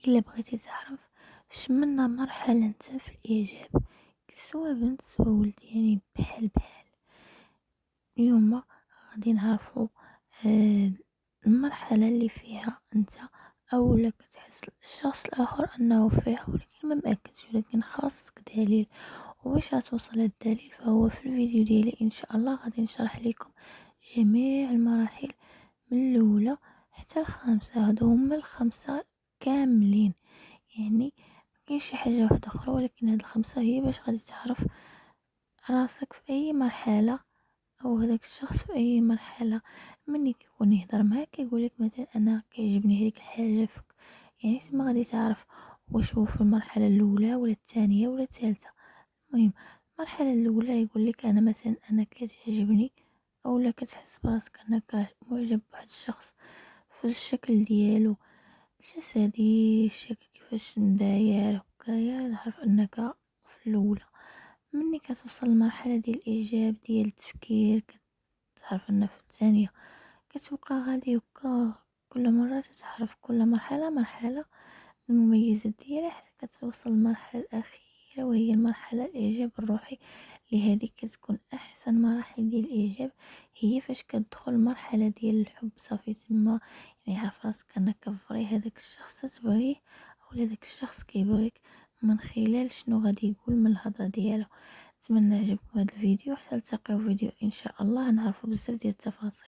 إلا بغيتي تعرف شمنا مرحلة انت في الإعجاب، سوا بنت سوا ولد، يعني بحال اليوم غادي نعرفوا آه، المرحلة اللي فيها انت اولا كتحس الشخص الاخر انه فيها، ولكن ما مأكدش، ولكن خاصك دليل. وباش توصل الدليل فهو في الفيديو ديالي ان شاء الله غادي نشرح لكم جميع المراحل من الاولى حتى الخامسة. هادو هما الخمسة كاملين، يعني مكاين شي حاجة واحدة اخرى، ولكن هاد الخمسة هي باش غادي تعرف راسك في اي مرحلة، او هذاك الشخص في اي مرحله. مني كيكون يهضر معاك كيقولك مثلا انا كيعجبني هذيك الحاجه فيك، يعني تما غادي تعرف واش هو في المرحله الاولى ولا الثانيه ولا الثالثه. المهم المرحله الاولى يقولك انا مثلا انا كتعجبني، اولا كتحس براسك انك معجب بواحد الشخص في الشكل ديالو الجسدي، الشكل كيفاش داير هكايا، تعرف انك في الاولى. مني كتوصل لمرحلة ديال الإعجاب ديال التفكير، كتعرف أن في الثانية كتبقى غادي هكا، كل مرة تتعرف كل مرحلة المميزات ديالها حتى كتوصل للمرحلة الأخيرة، وهي المرحلة الإعجاب الروحي، اللي هذه كتكون أحسن مراحل ديال الإعجاب. هي فاش كتدخل المرحلة ديال الحب صافي تما، يعني عارف راسك أنك فري هذاك الشخص تتبغيه، أو هذاك الشخص كيبغيك من خلال شنو غادي يقول من الهضرة ديالو. نتمنى عجبكم هذا الفيديو، حتى نلتقيو في فيديو ان شاء الله نعرفوا بزاف ديال التفاصيل.